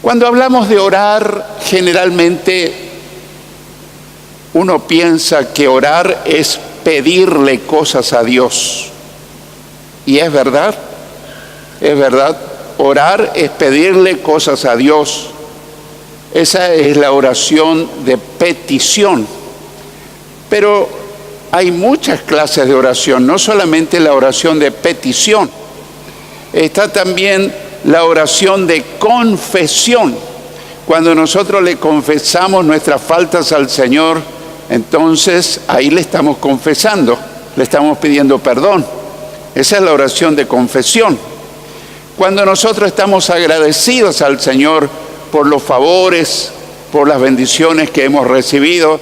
Cuando hablamos de orar, generalmente uno piensa que orar es pedirle cosas a Dios. Y es verdad, orar es pedirle cosas a Dios. Esa es la oración de petición. Pero hay muchas clases de oración, no solamente la oración de petición. Está también la oración de confesión. Cuando nosotros le confesamos nuestras faltas al Señor, entonces ahí le estamos confesando, le estamos pidiendo perdón. Esa es la oración de confesión. Cuando nosotros estamos agradecidos al Señor por los favores, por las bendiciones que hemos recibido,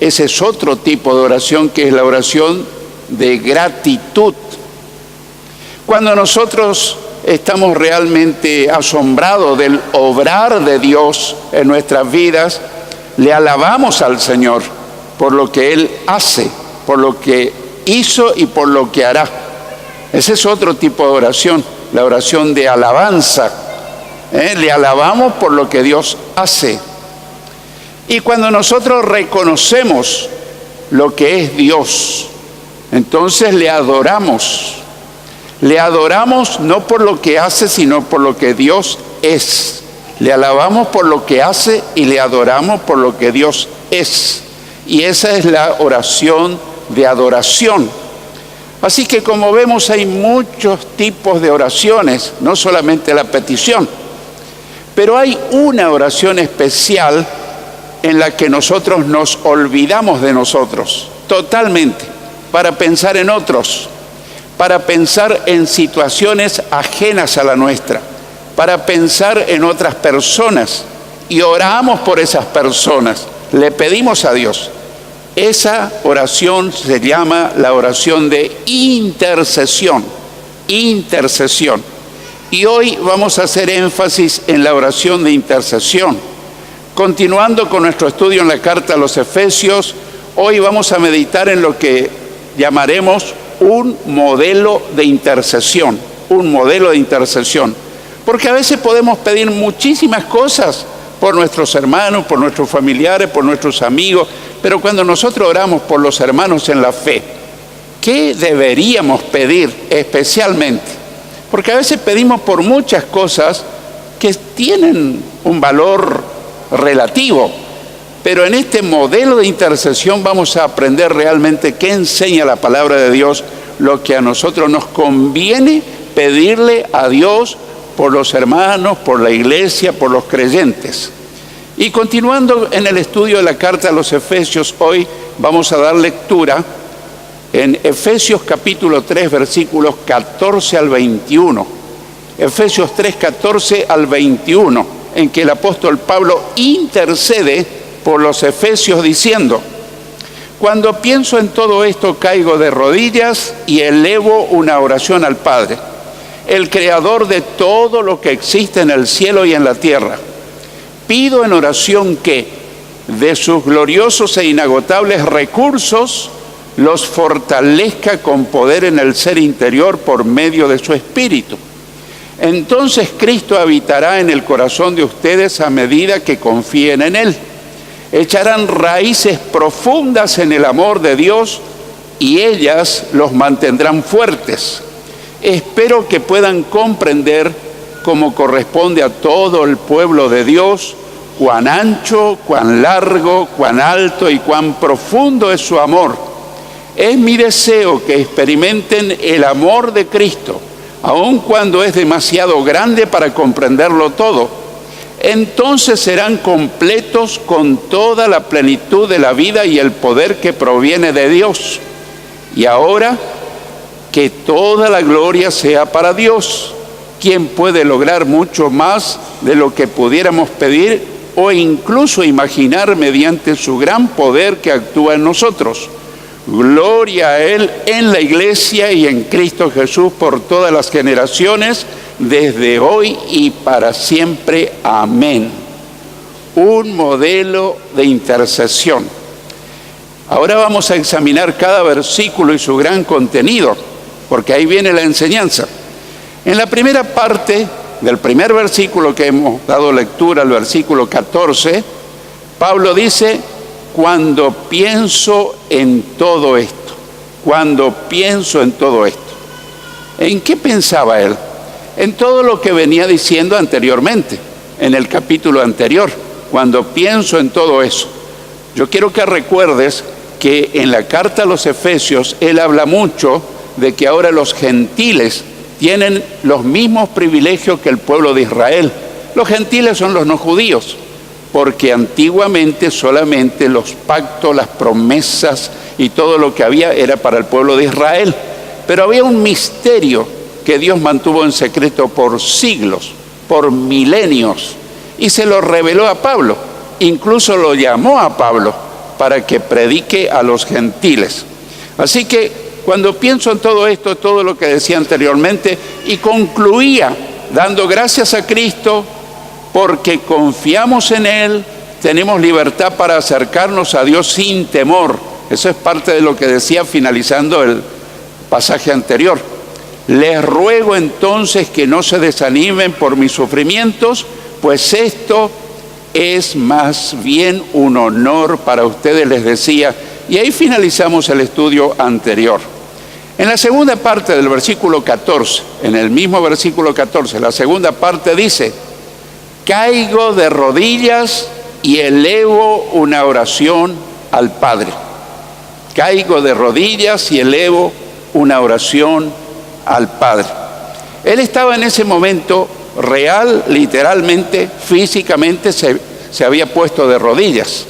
ese es otro tipo de oración, que es la oración de gratitud. Cuando nosotros estamos realmente asombrados del obrar de Dios en nuestras vidas, le alabamos al Señor por lo que Él hace, por lo que hizo y por lo que hará. Ese es otro tipo de oración, la oración de alabanza. Le alabamos por lo que Dios hace. Y cuando nosotros reconocemos lo que es Dios, entonces le adoramos. Le adoramos no por lo que hace, sino por lo que Dios es. Le alabamos por lo que hace y le adoramos por lo que Dios es. Y esa es la oración de adoración. Así que, como vemos, hay muchos tipos de oraciones, no solamente la petición. Pero hay una oración especial en la que nosotros nos olvidamos de nosotros, totalmente, para pensar en otros, para pensar en situaciones ajenas a la nuestra, para pensar en otras personas, y oramos por esas personas, le pedimos a Dios. Esa oración se llama la oración de intercesión, intercesión. Y hoy vamos a hacer énfasis en la oración de intercesión. Continuando con nuestro estudio en la carta a los Efesios, hoy vamos a meditar en lo que llamaremos un modelo de intercesión, un modelo de intercesión. Porque a veces podemos pedir muchísimas cosas por nuestros hermanos, por nuestros familiares, por nuestros amigos, pero cuando nosotros oramos por los hermanos en la fe, ¿qué deberíamos pedir especialmente? Porque a veces pedimos por muchas cosas que tienen un valor relativo, pero en este modelo de intercesión vamos a aprender realmente qué enseña la palabra de Dios, lo que a nosotros nos conviene pedirle a Dios por los hermanos, por la iglesia, por los creyentes. Y continuando en el estudio de la carta a los Efesios, hoy vamos a dar lectura en Efesios capítulo 3, versículos 14 al 21. Efesios 3, 14 al 21, en que el apóstol Pablo intercede por los efesios diciendo: cuando pienso en todo esto, caigo de rodillas y elevo una oración al Padre, el creador de todo lo que existe en el cielo y en la tierra. Pido en oración que, de sus gloriosos e inagotables recursos, los fortalezca con poder en el ser interior por medio de su Espíritu. Entonces Cristo habitará en el corazón de ustedes a medida que confíen en Él. Echarán raíces profundas en el amor de Dios y ellas los mantendrán fuertes. Espero que puedan comprender, como corresponde a todo el pueblo de Dios, cuán ancho, cuán largo, cuán alto y cuán profundo es su amor. Es mi deseo que experimenten el amor de Cristo, aun cuando es demasiado grande para comprenderlo todo. Entonces serán completos con toda la plenitud de la vida y el poder que proviene de Dios. Y ahora, que toda la gloria sea para Dios, quien puede lograr mucho más de lo que pudiéramos pedir o incluso imaginar mediante su gran poder que actúa en nosotros. Gloria a Él en la Iglesia y en Cristo Jesús por todas las generaciones, desde hoy y para siempre. Amén. Un modelo de intercesión. Ahora vamos a examinar cada versículo y su gran contenido, porque ahí viene la enseñanza. En la primera parte del primer versículo que hemos dado lectura, el versículo 14, Pablo dice, cuando pienso en todo esto, cuando pienso en todo esto. ¿En qué pensaba él? En todo lo que venía diciendo anteriormente, en el capítulo anterior, cuando pienso en todo eso. Yo quiero que recuerdes que en la carta a los Efesios, él habla mucho de que ahora los gentiles tienen los mismos privilegios que el pueblo de Israel. Los gentiles son los no judíos, porque antiguamente solamente los pactos, las promesas y todo lo que había era para el pueblo de Israel. Pero había un misterio que Dios mantuvo en secreto por siglos, por milenios, y se lo reveló a Pablo. Incluso lo llamó a Pablo para que predique a los gentiles. Así que cuando pienso en todo esto, todo lo que decía anteriormente, y concluía dando gracias a Cristo, porque confiamos en Él, tenemos libertad para acercarnos a Dios sin temor. Eso es parte de lo que decía finalizando el pasaje anterior. Les ruego entonces que no se desanimen por mis sufrimientos, pues esto es más bien un honor para ustedes, les decía. Y ahí finalizamos el estudio anterior. En la segunda parte del versículo 14, en el mismo versículo 14, la segunda parte dice, caigo de rodillas y elevo una oración al Padre. Caigo de rodillas y elevo una oración al Padre. Él estaba en ese momento real, literalmente, físicamente se había puesto de rodillas.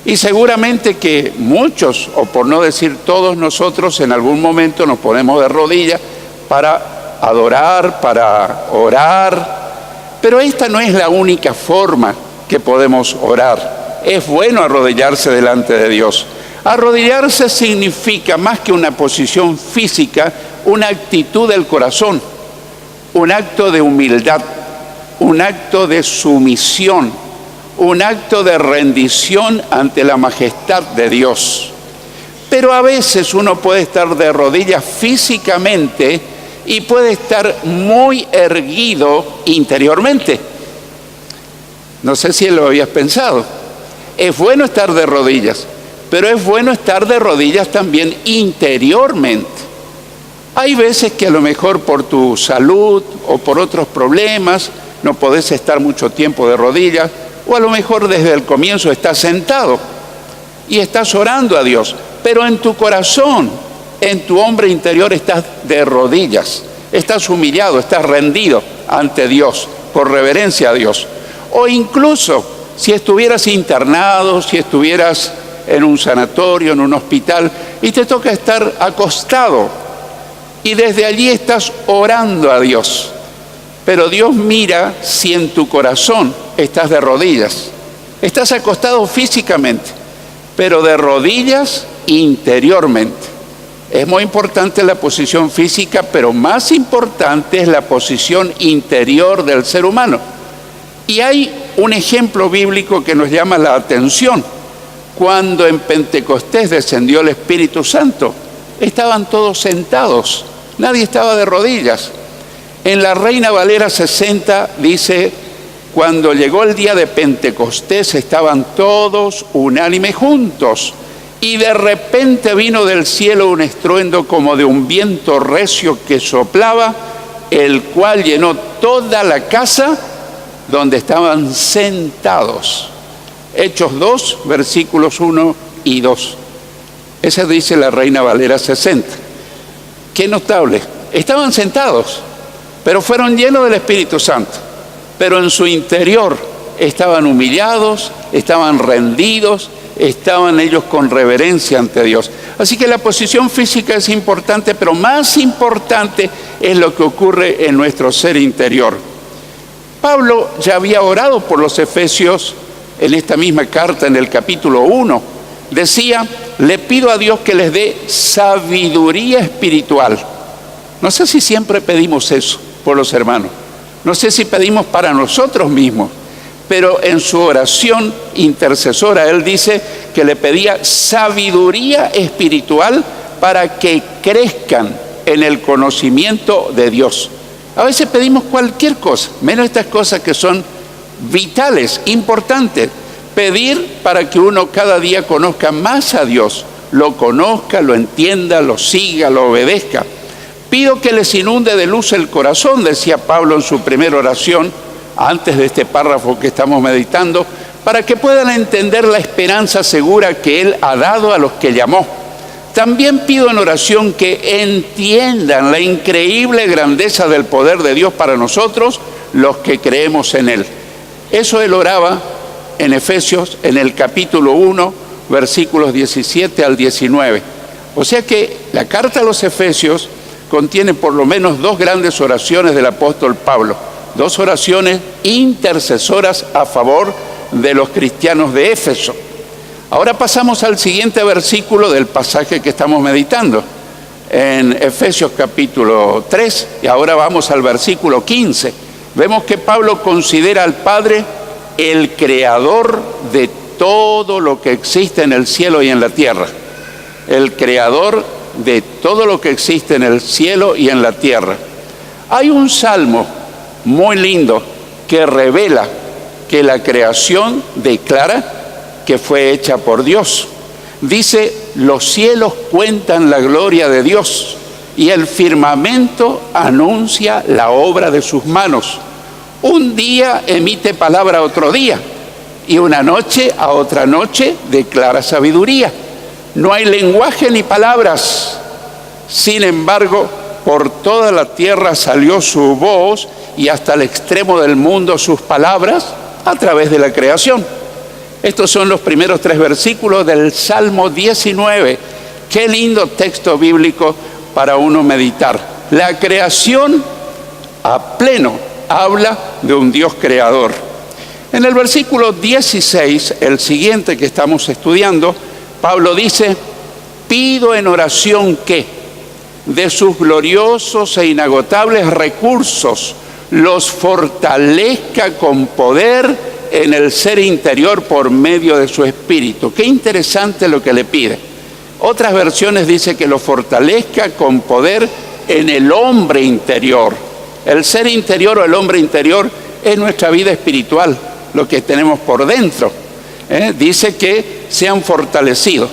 Y seguramente que muchos, o por no decir todos nosotros, en algún momento nos ponemos de rodillas para adorar, para orar. Pero esta no es la única forma que podemos orar. Es bueno arrodillarse delante de Dios. Arrodillarse significa más que una posición física, una actitud del corazón, un acto de humildad, un acto de sumisión, un acto de rendición ante la majestad de Dios. Pero a veces uno puede estar de rodillas físicamente y puede estar muy erguido interiormente. No sé si lo habías pensado. Es bueno estar de rodillas, pero es bueno estar de rodillas también interiormente. Hay veces que a lo mejor por tu salud o por otros problemas no podés estar mucho tiempo de rodillas, o a lo mejor desde el comienzo estás sentado y estás orando a Dios, pero en tu corazón, en tu hombre interior estás de rodillas, estás humillado, estás rendido ante Dios, por reverencia a Dios. O incluso si estuvieras internado, si estuvieras en un sanatorio, en un hospital, y te toca estar acostado, y desde allí estás orando a Dios. Pero Dios mira si en tu corazón estás de rodillas. Estás acostado físicamente, pero de rodillas interiormente. Es muy importante la posición física, pero más importante es la posición interior del ser humano. Y hay un ejemplo bíblico que nos llama la atención. Cuando en Pentecostés descendió el Espíritu Santo, estaban todos sentados, nadie estaba de rodillas. En la Reina Valera 60 dice, cuando llegó el día de Pentecostés estaban todos unánimes juntos y de repente vino del cielo un estruendo como de un viento recio que soplaba, el cual llenó toda la casa donde estaban sentados. Hechos 2, versículos 1 y 2. Esa dice la Reina Valera 60. Qué notable. Estaban sentados, pero fueron llenos del Espíritu Santo. Pero en su interior estaban humillados, estaban rendidos, estaban ellos con reverencia ante Dios. Así que la posición física es importante, pero más importante es lo que ocurre en nuestro ser interior. Pablo ya había orado por los efesios en esta misma carta, en el capítulo 1. Decía, le pido a Dios que les dé sabiduría espiritual. No sé si siempre pedimos eso por los hermanos. No sé si pedimos para nosotros mismos, pero en su oración intercesora él dice que le pedía sabiduría espiritual para que crezcan en el conocimiento de Dios. A veces pedimos cualquier cosa, menos estas cosas que son vitales, importantes. Pedir para que uno cada día conozca más a Dios, lo conozca, lo entienda, lo siga, lo obedezca. Pido que les inunde de luz el corazón, decía Pablo en su primera oración, antes de este párrafo que estamos meditando, para que puedan entender la esperanza segura que Él ha dado a los que llamó. También pido en oración que entiendan la increíble grandeza del poder de Dios para nosotros, los que creemos en Él. Eso Él oraba en Efesios, en el capítulo 1, versículos 17 al 19. O sea que la carta a los Efesios contiene por lo menos dos grandes oraciones del apóstol Pablo, dos oraciones intercesoras a favor de los cristianos de Éfeso. Ahora pasamos al siguiente versículo del pasaje que estamos meditando, en Efesios capítulo 3, y ahora vamos al versículo 15. Vemos que Pablo considera al Padre el creador de todo lo que existe en el cielo y en la tierra. El creador de todo lo que existe en el cielo y en la tierra. Hay un salmo muy lindo que revela que la creación declara que fue hecha por Dios. Dice: los cielos cuentan la gloria de Dios y el firmamento anuncia la obra de sus manos. Un día emite palabra a otro día y una noche a otra noche declara sabiduría. No hay lenguaje ni palabras. Sin embargo, por toda la tierra salió su voz y hasta el extremo del mundo sus palabras a través de la creación. Estos son los primeros 3 versículos del Salmo 19. Qué lindo texto bíblico para uno meditar. La creación a pleno habla de un Dios creador. En el versículo 16, el siguiente que estamos estudiando, Pablo dice: pido en oración que de sus gloriosos e inagotables recursos los fortalezca con poder en el ser interior por medio de su espíritu. Qué interesante lo que le pide. Otras versiones dicen que lo fortalezca con poder en el hombre interior. El ser interior o el hombre interior es nuestra vida espiritual, lo que tenemos por dentro. Dice que sean fortalecidos.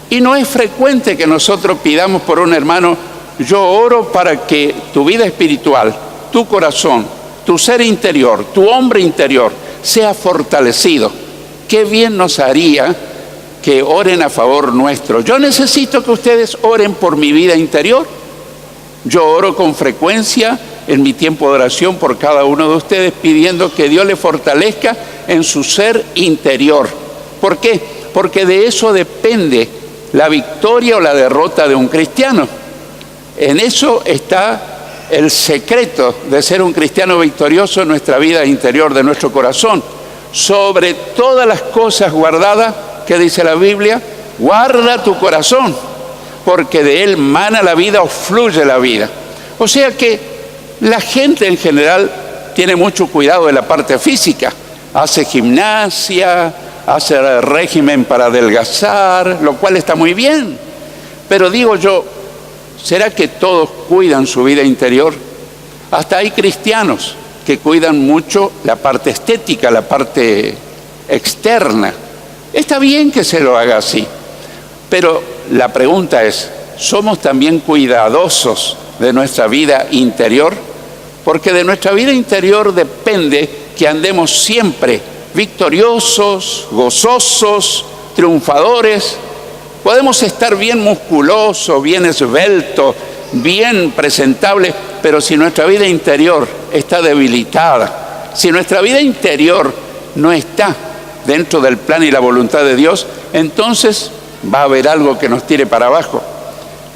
Y no es frecuente que nosotros pidamos por un hermano: yo oro para que tu vida espiritual, tu corazón, tu ser interior, tu hombre interior sea fortalecido. Qué bien nos haría que oren a favor nuestro. Yo necesito que ustedes oren por mi vida interior. Yo oro con frecuencia en mi tiempo de oración por cada uno de ustedes, pidiendo que Dios les fortalezca en su ser interior. ¿Por qué? Porque de eso depende la victoria o la derrota de un cristiano. En eso está el secreto de ser un cristiano victorioso en nuestra vida interior, de nuestro corazón. Sobre todas las cosas guardadas, ¿qué dice la Biblia? Guarda tu corazón, porque de él mana la vida o fluye la vida. O sea que la gente en general tiene mucho cuidado de la parte física. Hace gimnasia, hace régimen para adelgazar, lo cual está muy bien. Pero digo yo, ¿será que todos cuidan su vida interior? Hasta hay cristianos que cuidan mucho la parte estética, la parte externa. Está bien que se lo haga así, pero la pregunta es: ¿somos también cuidadosos de nuestra vida interior? Porque de nuestra vida interior depende que andemos siempre victoriosos, gozosos, triunfadores. Podemos estar bien musculosos, bien esbeltos, bien presentables, pero si nuestra vida interior está debilitada, si nuestra vida interior no está dentro del plan y la voluntad de Dios, entonces va a haber algo que nos tire para abajo.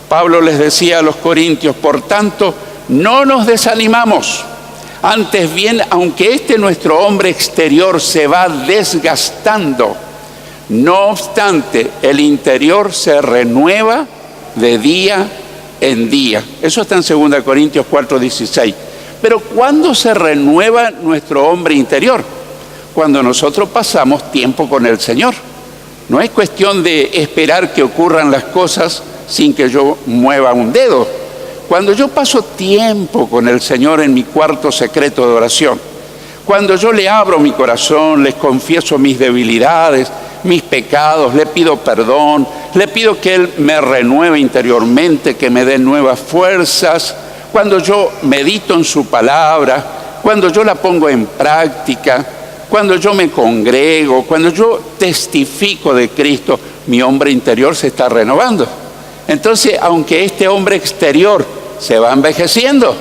Pablo les decía a los corintios: por tanto, no nos desanimamos. Antes bien, aunque nuestro hombre exterior se va desgastando, no obstante, el interior se renueva de día en día. Eso está en 2 Corintios 4:16. Pero ¿cuándo se renueva nuestro hombre interior? Cuando nosotros pasamos tiempo con el Señor. No es cuestión de esperar que ocurran las cosas sin que yo mueva un dedo. cuando yo paso tiempo con el Señor en mi cuarto secreto de oración, cuando yo le abro mi corazón, les confieso mis debilidades, mis pecados, le pido perdón, le pido que Él me renueve interiormente, que me dé nuevas fuerzas, cuando yo medito en su palabra, cuando yo la pongo en práctica, cuando yo me congrego, cuando yo testifico de Cristo, mi hombre interior se está renovando. Entonces, aunque este hombre exterior se va envejeciendo,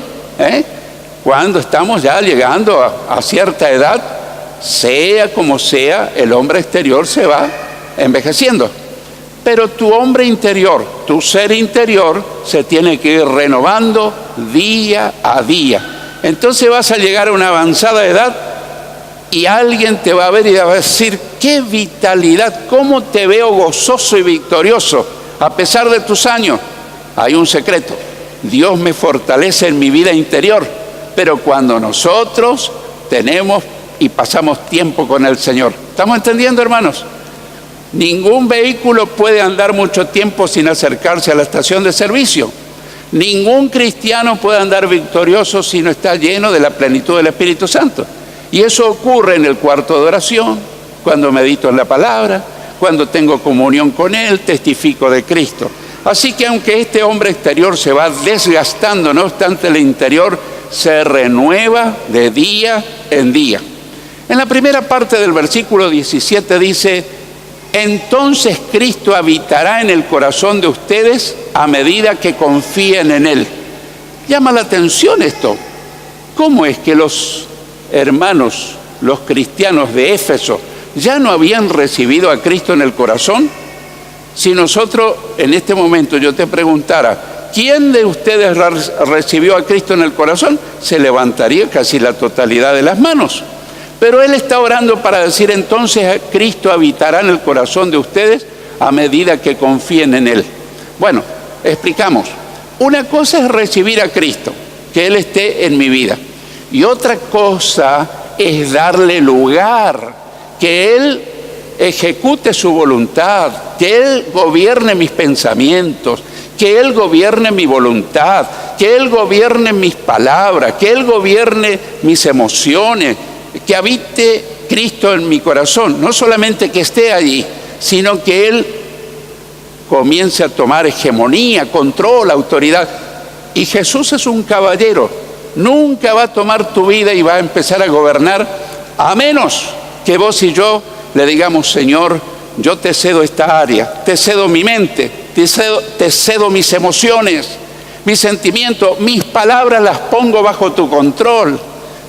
cuando estamos ya llegando a cierta edad, sea como sea, el hombre exterior se va envejeciendo. Pero tu hombre interior, tu ser interior, se tiene que ir renovando día a día. Entonces vas a llegar a una avanzada edad y alguien te va a ver y va a decir, qué vitalidad, cómo te veo gozoso y victorioso a pesar de tus años. Hay un secreto: Dios me fortalece en mi vida interior, pero cuando nosotros tenemos y pasamos tiempo con el Señor. ¿Estamos entendiendo, hermanos? Ningún vehículo puede andar mucho tiempo sin acercarse a la estación de servicio. Ningún cristiano puede andar victorioso si no está lleno de la plenitud del Espíritu Santo. Y eso ocurre en el cuarto de oración, cuando medito en la palabra, cuando tengo comunión con Él, testifico de Cristo. Así que aunque este hombre exterior se va desgastando, no obstante el interior se renueva de día en día. En la primera parte del versículo 17 dice: entonces Cristo habitará en el corazón de ustedes a medida que confíen en Él. Llama la atención esto. ¿Cómo es que los hermanos, los cristianos de Éfeso, ya no habían recibido a Cristo en el corazón? Si nosotros en este momento yo te preguntara, ¿quién de ustedes recibió a Cristo en el corazón?, se levantaría casi la totalidad de las manos. Pero Él está orando para decir: entonces Cristo habitará en el corazón de ustedes a medida que confíen en Él. Bueno, explicamos. Una cosa es recibir a Cristo, que Él esté en mi vida. Y otra cosa es darle lugar, que Él ejecute su voluntad, que Él gobierne mis pensamientos, que Él gobierne mi voluntad, que Él gobierne mis palabras, que Él gobierne mis emociones, que habite Cristo en mi corazón. No solamente que esté allí, sino que Él comience a tomar hegemonía, control, autoridad. Y Jesús es un caballero, nunca va a tomar tu vida y va a empezar a gobernar, a menos que vos y yo le digamos: Señor, yo te cedo esta área, te cedo mi mente, te cedo mis emociones, mis sentimientos, mis palabras las pongo bajo tu control,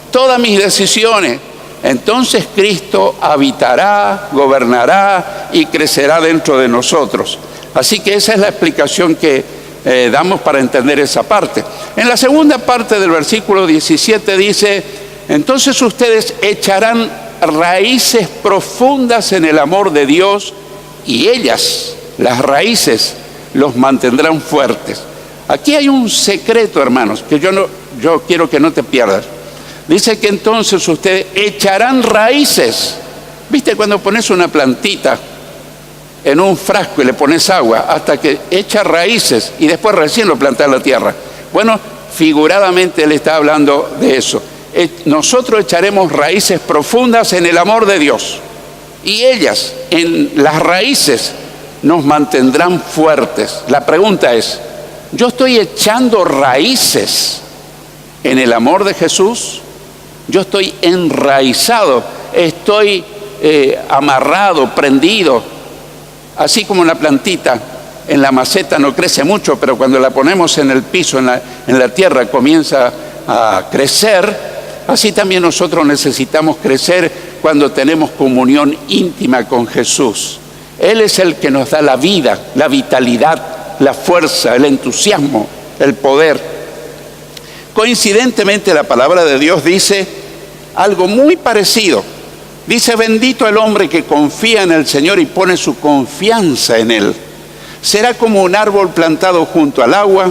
todas mis decisiones. Entonces Cristo habitará, gobernará y crecerá dentro de nosotros. Así que esa es la explicación que damos para entender esa parte. En la segunda parte del versículo 17 dice: entonces ustedes echarán raíces profundas en el amor de Dios y ellas, las raíces, los mantendrán fuertes. Aquí hay un secreto, hermanos, que yo quiero que no te pierdas. Dice que entonces ustedes echarán raíces. ¿Viste cuando pones una plantita en un frasco y le pones agua hasta que echa raíces y después recién lo plantas en la tierra? Bueno, figuradamente Él está hablando de eso. Nosotros echaremos raíces profundas en el amor de Dios y ellas, en las raíces, nos mantendrán fuertes. La pregunta es: ¿yo estoy echando raíces en el amor de Jesús? Yo estoy enraizado, estoy amarrado, prendido, así como la plantita en la maceta no crece mucho, pero cuando la ponemos en el piso, en la tierra, comienza a crecer. Así también nosotros necesitamos crecer cuando tenemos comunión íntima con Jesús. Él es el que nos da la vida, la vitalidad, la fuerza, el entusiasmo, el poder. Coincidentemente, la palabra de Dios dice algo muy parecido. Dice: bendito el hombre que confía en el Señor y pone su confianza en Él. Será como un árbol plantado junto al agua,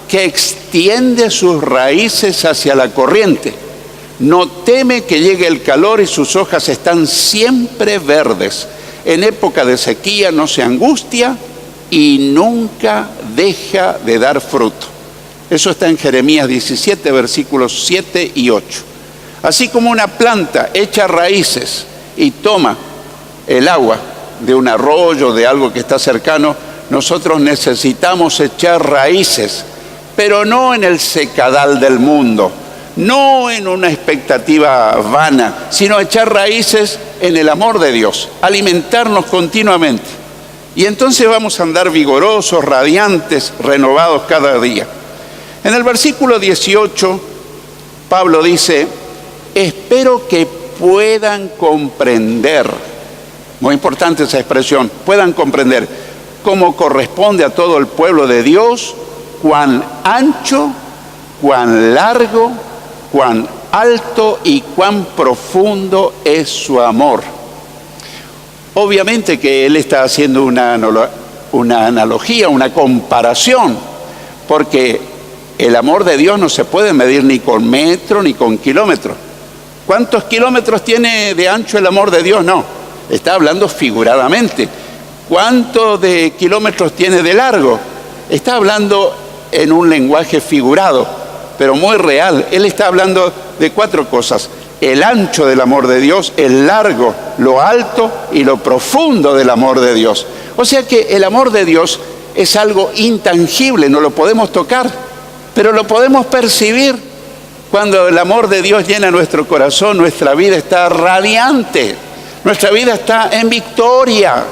que extiende sus raíces hacia la corriente. No teme que llegue el calor y sus hojas están siempre verdes. En época de sequía no se angustia y nunca deja de dar fruto. Eso está en Jeremías 17, versículos 7 y 8. Así como una planta echa raíces y toma el agua de un arroyo, de algo que está cercano, nosotros necesitamos echar raíces, pero no en el secadal del mundo, no en una expectativa vana, sino echar raíces en el amor de Dios, alimentarnos continuamente. Y entonces vamos a andar vigorosos, radiantes, renovados cada día. En el versículo 18, Pablo dice, espero que puedan comprender, muy importante esa expresión, puedan comprender, como corresponde a todo el pueblo de Dios, cuán ancho, cuán largo, cuán alto y cuán profundo es su amor. Obviamente que él está haciendo una analogía, una comparación, porque el amor de Dios no se puede medir ni con metro ni con kilómetro. ¿Cuántos kilómetros tiene de ancho el amor de Dios? No, está hablando figuradamente. ¿Cuánto de kilómetros tiene de largo? Está hablando en un lenguaje figurado, pero muy real. Él está hablando de 4 cosas: el ancho del amor de Dios, el largo, lo alto y lo profundo del amor de Dios. O sea que el amor de Dios es algo intangible, no lo podemos tocar, pero lo podemos percibir. Cuando el amor de Dios llena nuestro corazón, nuestra vida está radiante, nuestra vida está en victoria.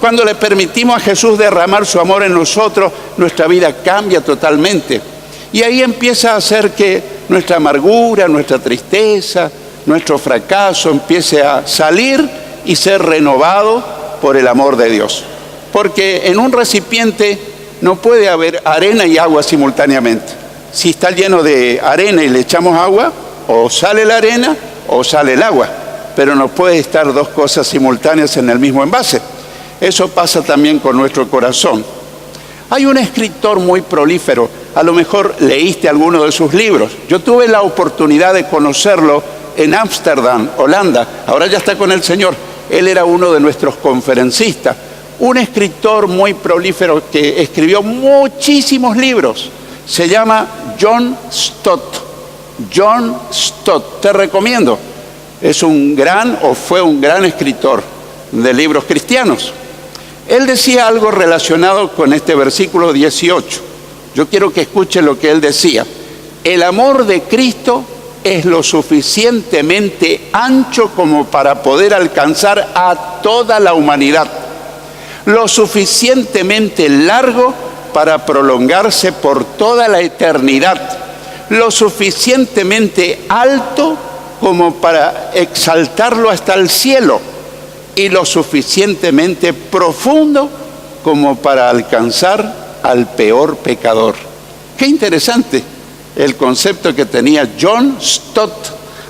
Cuando le permitimos a Jesús derramar su amor en nosotros, nuestra vida cambia totalmente. Y ahí empieza a hacer que nuestra amargura, nuestra tristeza, nuestro fracaso empiece a salir y ser renovado por el amor de Dios. Porque en un recipiente no puede haber arena y agua simultáneamente. Si está lleno de arena y le echamos agua, o sale la arena o sale el agua. Pero no puede estar 2 cosas simultáneas en el mismo envase. Eso pasa también con nuestro corazón. Hay un escritor muy prolífero, a lo mejor leíste alguno de sus libros. Yo tuve la oportunidad de conocerlo en Ámsterdam, Holanda. Ahora ya está con el Señor. Él era uno de nuestros conferencistas. Un escritor muy prolífero que escribió muchísimos libros. Se llama John Stott. John Stott, te recomiendo. Es un gran, o fue un gran escritor de libros cristianos. Él decía algo relacionado con este versículo 18. Yo quiero que escuchen lo que él decía. El amor de Cristo es lo suficientemente ancho como para poder alcanzar a toda la humanidad, lo suficientemente largo para prolongarse por toda la eternidad, lo suficientemente alto como para exaltarlo hasta el cielo y lo suficientemente profundo como para alcanzar al peor pecador. Qué interesante el concepto que tenía John Stott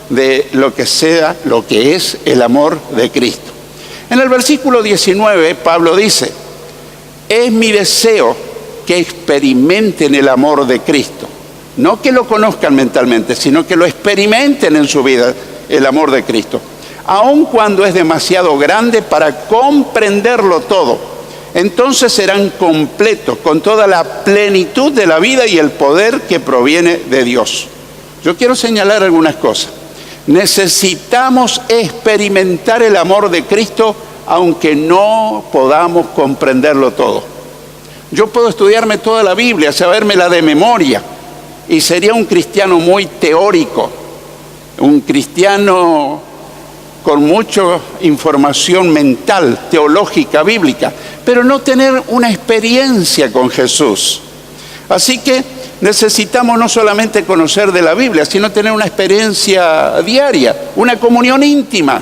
de lo que es el amor de Cristo. En el versículo 19, Pablo dice, es mi deseo que experimenten el amor de Cristo. No que lo conozcan mentalmente, sino que lo experimenten en su vida, el amor de Cristo. Aun cuando es demasiado grande para comprenderlo todo, entonces serán completos con toda la plenitud de la vida y el poder que proviene de Dios. Yo quiero señalar algunas cosas. Necesitamos experimentar el amor de Cristo aunque no podamos comprenderlo todo. Yo puedo estudiarme toda la Biblia, sabérmela de memoria, y sería un cristiano muy teórico, un cristiano con mucha información mental, teológica, bíblica, pero no tener una experiencia con Jesús. Así que necesitamos no solamente conocer de la Biblia, sino tener una experiencia diaria, una comunión íntima.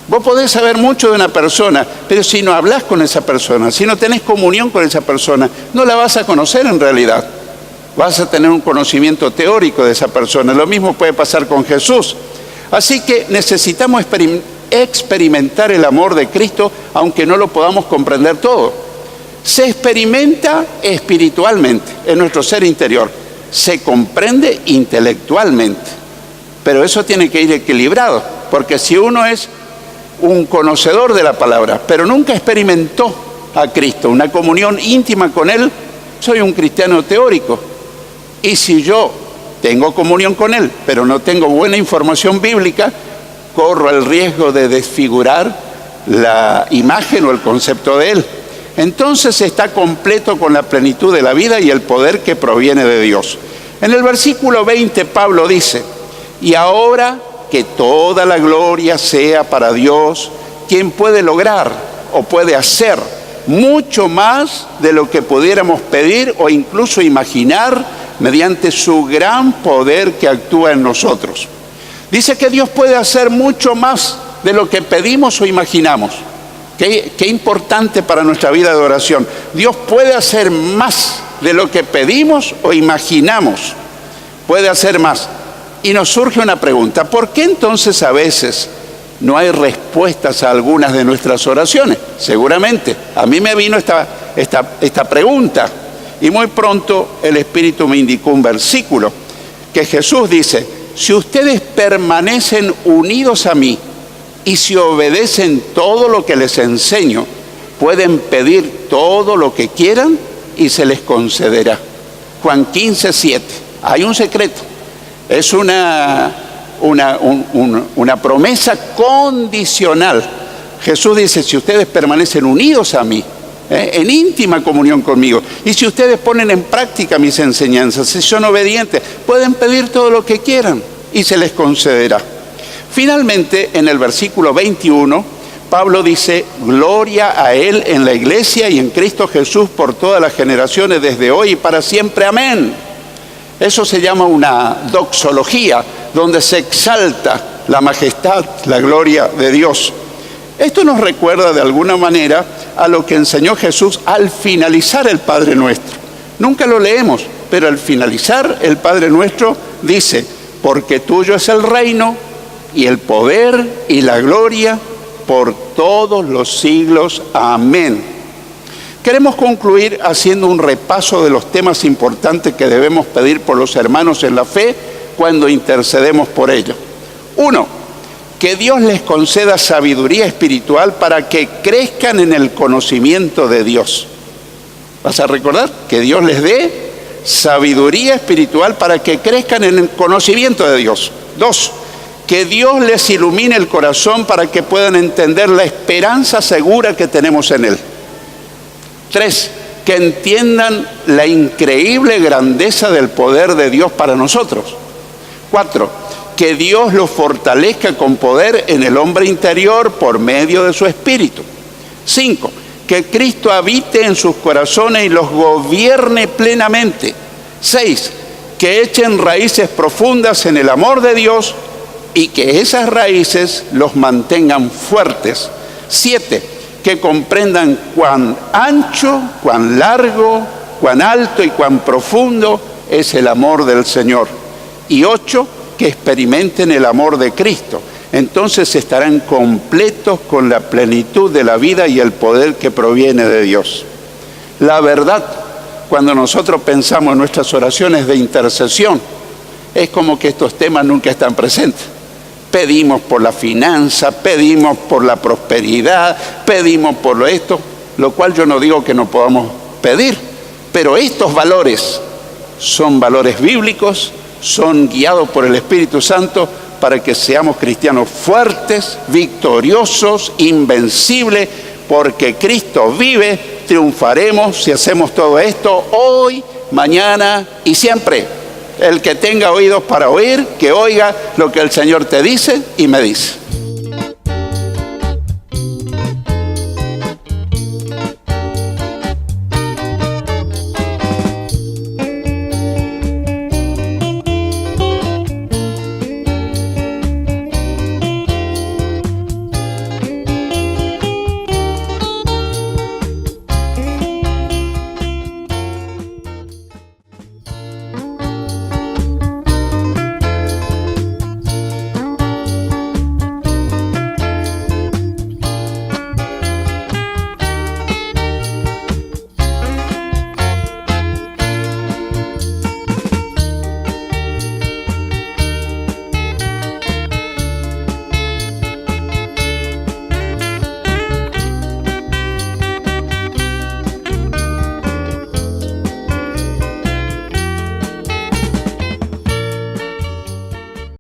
Vos podés saber mucho de una persona, pero si no hablás con esa persona, si no tenés comunión con esa persona, no la vas a conocer en realidad. Vas a tener un conocimiento teórico de esa persona. Lo mismo puede pasar con Jesús. Así que necesitamos experimentar el amor de Cristo, aunque no lo podamos comprender todo. Se experimenta espiritualmente en nuestro ser interior, se comprende intelectualmente, pero eso tiene que ir equilibrado, porque si uno es un conocedor de la palabra, pero nunca experimentó a Cristo, una comunión íntima con Él, soy un cristiano teórico. Y si yo tengo comunión con Él, pero no tengo buena información bíblica, corro el riesgo de desfigurar la imagen o el concepto de Él. Entonces está completo con la plenitud de la vida y el poder que proviene de Dios. En el versículo 20 Pablo dice: y ahora que toda la gloria sea para Dios, quien puede lograr o puede hacer mucho más de lo que pudiéramos pedir o incluso imaginar mediante su gran poder que actúa en nosotros. Dice que Dios puede hacer mucho más de lo que pedimos o imaginamos. Qué importante para nuestra vida de oración. Dios puede hacer más de lo que pedimos o imaginamos. Puede hacer más. Y nos surge una pregunta: ¿por qué entonces a veces no hay respuestas a algunas de nuestras oraciones? Seguramente, a mí me vino esta pregunta, y muy pronto el Espíritu me indicó un versículo que Jesús dice: si ustedes permanecen unidos a mí y si obedecen todo lo que les enseño, pueden pedir todo lo que quieran y se les concederá. Juan 15:7. Hay un secreto. Es una promesa condicional. Jesús dice: si ustedes permanecen unidos a mí, en íntima comunión conmigo, y si ustedes ponen en práctica mis enseñanzas, si son obedientes, pueden pedir todo lo que quieran y se les concederá. Finalmente, en el versículo 21, Pablo dice: gloria a Él en la iglesia y en Cristo Jesús por todas las generaciones, desde hoy y para siempre. Amén. Eso se llama una doxología, donde se exalta la majestad, la gloria de Dios. Esto nos recuerda de alguna manera a lo que enseñó Jesús al finalizar el Padre Nuestro. Nunca lo leemos, pero al finalizar el Padre Nuestro dice: porque tuyo es el reino y el poder y la gloria por todos los siglos. Amén. Queremos concluir haciendo un repaso de los temas importantes que debemos pedir por los hermanos en la fe cuando intercedemos por ellos. 1. Que Dios les conceda sabiduría espiritual para que crezcan en el conocimiento de Dios. ¿Vas a recordar? Que Dios les dé sabiduría espiritual para que crezcan en el conocimiento de Dios. 2. Que Dios les ilumine el corazón para que puedan entender la esperanza segura que tenemos en Él. 3. Que entiendan la increíble grandeza del poder de Dios para nosotros. 4. Que Dios los fortalezca con poder en el hombre interior por medio de su Espíritu. 5. Que Cristo habite en sus corazones y los gobierne plenamente. 6. Que echen raíces profundas en el amor de Dios y que esas raíces los mantengan fuertes. 7. Que comprendan cuán ancho, cuán largo, cuán alto y cuán profundo es el amor del Señor. Y 8. Que experimenten el amor de Cristo. Entonces estarán completos con la plenitud de la vida y el poder que proviene de Dios. La verdad, cuando nosotros pensamos en nuestras oraciones de intercesión, es como que estos temas nunca están presentes. Pedimos por la finanza, pedimos por la prosperidad, pedimos por esto, lo cual yo no digo que no podamos pedir, pero estos valores son valores bíblicos, son guiados por el Espíritu Santo para que seamos cristianos fuertes, victoriosos, invencibles, porque Cristo vive. Triunfaremos si hacemos todo esto hoy, mañana y siempre. El que tenga oídos para oír, que oiga lo que el Señor te dice y me dice.